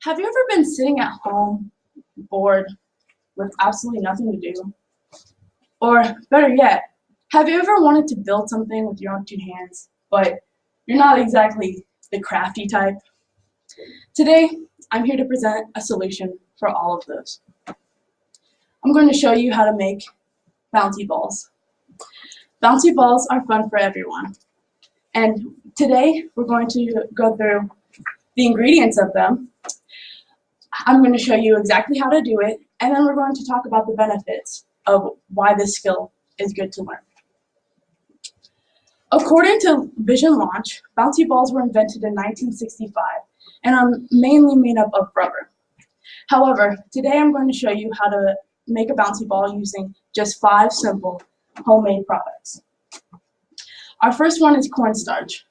Have you ever been sitting at home, bored, with absolutely nothing to do? Or better yet, have you ever wanted to build something with your own two hands, but you're not exactly the crafty type? Today, I'm here to present a solution for all of those. I'm going to show you how to make bouncy balls. Bouncy balls are fun for everyone. And today, we're going to go through the ingredients of them. I'm going to show you exactly how to do it, and then we're going to talk about the benefits of why this skill is good to learn. According to Vision Launch, bouncy balls were invented in 1965 and are mainly made up of rubber. However, today I'm going to show you how to make a bouncy ball using just 5 simple homemade products. Our first one is cornstarch.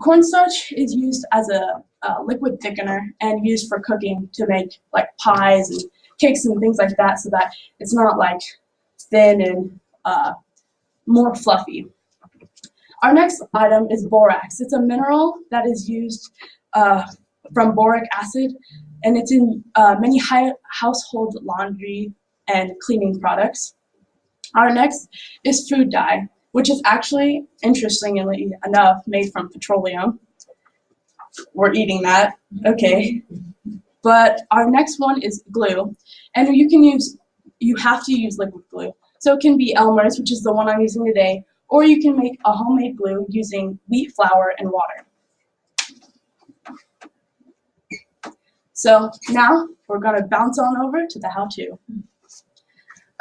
Cornstarch is used as a liquid thickener and used for cooking to make like pies and cakes and things like that, so that it's not like thin and more fluffy. Our next item is borax. It's a mineral that is used from boric acid, and it's in many household laundry and cleaning products. Our next is food dye, which is actually, interestingly enough, made from petroleum. We're eating that, okay. But our next one is glue, and you have to use liquid glue. So it can be Elmer's, which is the one I'm using today, or you can make a homemade glue using wheat flour and water. So now we're gonna bounce on over to the how-to.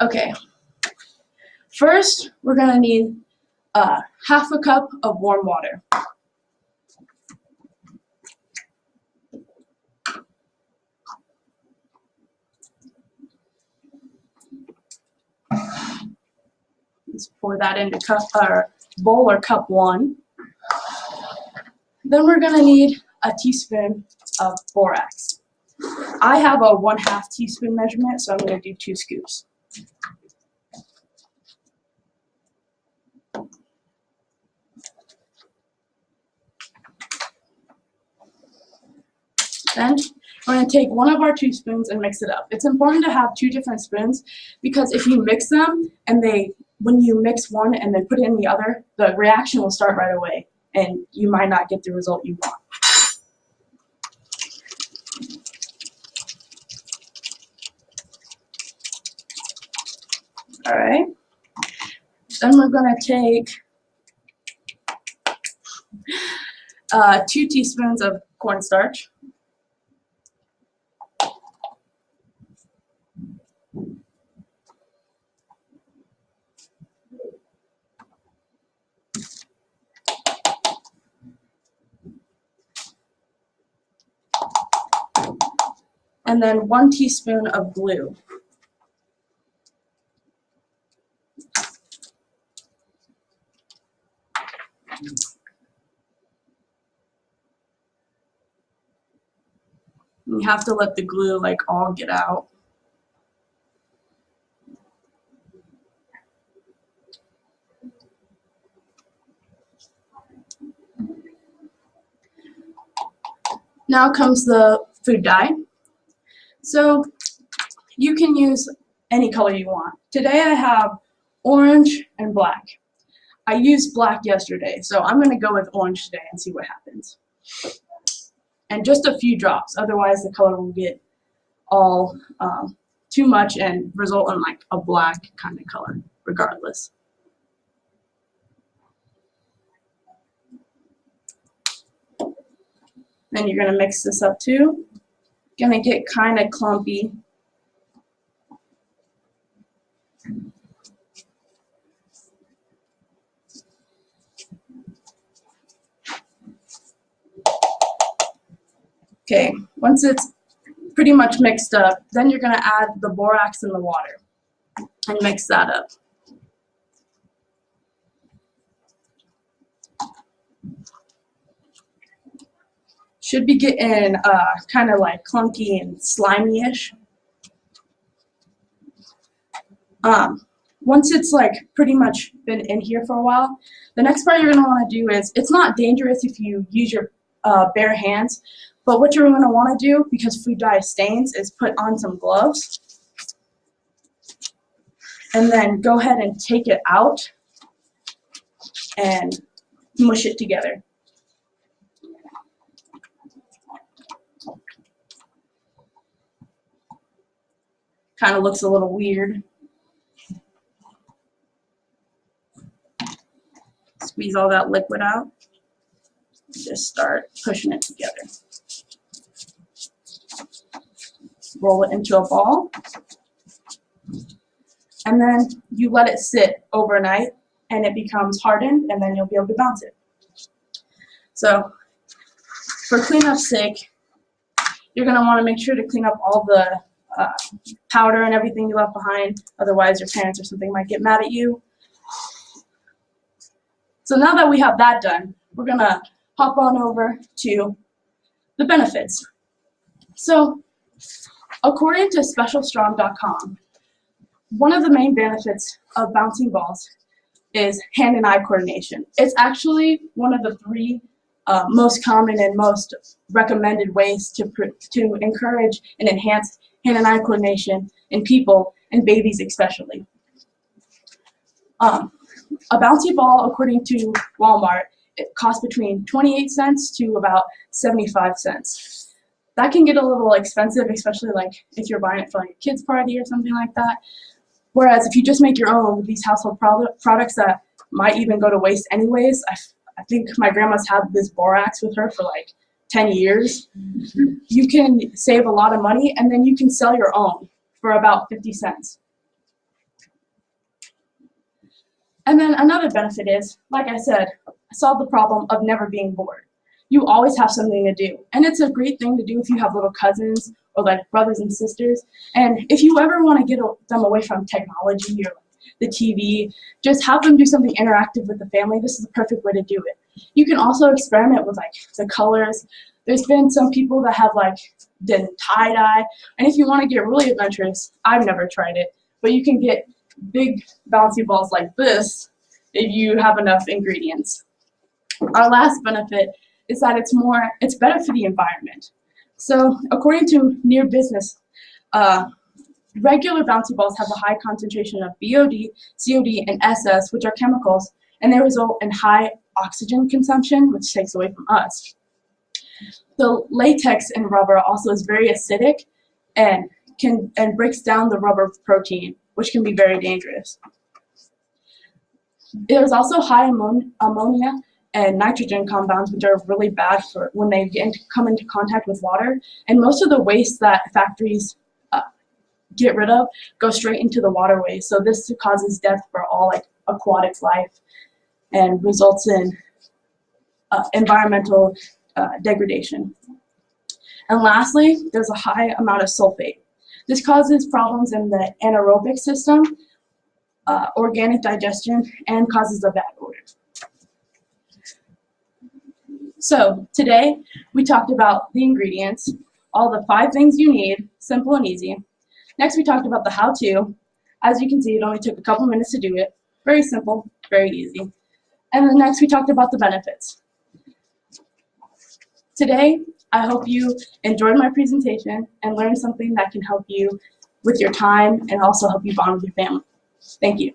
Okay, first we're gonna need half a cup of warm water. Let's pour that into bowl or cup 1. Then we're gonna need a teaspoon of borax. I have a 1/2 teaspoon measurement, so I'm gonna do 2 scoops. Then we're going to take one of our 2 spoons and mix it up. It's important to have 2 different spoons because if you mix them and when you mix one and then put it in the other, the reaction will start right away and you might not get the result you want. All right. Then we're going to take 2 teaspoons of cornstarch. And then 1 teaspoon of glue. You have to let the glue like all get out. Now comes the food dye. So you can use any color you want. Today I have orange and black. I used black yesterday, so I'm going to go with orange today and see what happens. And just a few drops, otherwise the color will get all too much and result in like a black kind of color, regardless. Then you're going to mix this up too. Going to get kind of clumpy. Okay, once it's pretty much mixed up, then you're going to add the borax and the water and mix that up. Should be getting kind of like clunky and slimy-ish. Once it's like pretty much been in here for a while, the next part you're going to want to do is, it's not dangerous if you use your bare hands, But what you're going to want to do, because food dye stains, is put on some gloves and then go ahead and take it out and mush it together. Kind of looks a little weird. Squeeze all that liquid out. Just start pushing it together. Roll it into a ball. And then you let it sit overnight and it becomes hardened, and then you'll be able to bounce it. So for cleanup's sake, you're going to want to make sure to clean up all the powder and everything you left behind. Otherwise, your parents or something might get mad at you. So now that we have that done, we're going to hop on over to the benefits. So according to specialstrong.com, one of the main benefits of bouncing balls is hand and eye coordination. It's actually one of the three most common and most recommended ways to encourage and enhance hand and eye coordination in people, and babies especially. A bouncy ball, according to Walmart, it costs between 28 cents to about 75 cents. That can get a little expensive, especially like if you're buying it for like a kid's party or something like that. Whereas if you just make your own with these household products that might even go to waste anyways, I think my grandma's had this borax with her for like 10 years. You can save a lot of money, and then you can sell your own for about 50 cents. And then another benefit is, like I said, solve the problem of never being bored. You always have something to do. And it's a great thing to do if you have little cousins or like brothers and sisters. And if you ever want to get them away from technology or the TV, just have them do something interactive with the family. This is the perfect way to do it. You can also experiment with like the colors. There's been some people that have like done tie-dye. And if you want to get really adventurous, I've never tried it, but you can get big bouncy balls like this if you have enough ingredients. Our last benefit is that it's better for the environment. So according to Near Business, regular bouncy balls have a high concentration of BOD, COD, and SS, which are chemicals, and they result in high oxygen consumption, which takes away from us. The latex in rubber also is very acidic and breaks down the rubber protein, which can be very dangerous. There's also high ammonia and nitrogen compounds, which are really bad for when they come into contact with water. And most of the waste that factories get rid of go straight into the waterways. So this causes death for all like aquatic life and results in environmental degradation. And lastly, there's a high amount of sulfate. This causes problems in the anaerobic system, organic digestion, and causes a bad odor. So today we talked about the ingredients, all the 5 things you need, simple and easy. Next we talked about the how-to. As you can see, it only took a couple minutes to do it. Very simple, very easy. And then next we talked about the benefits. Today, I hope you enjoyed my presentation and learned something that can help you with your time and also help you bond with your family. Thank you.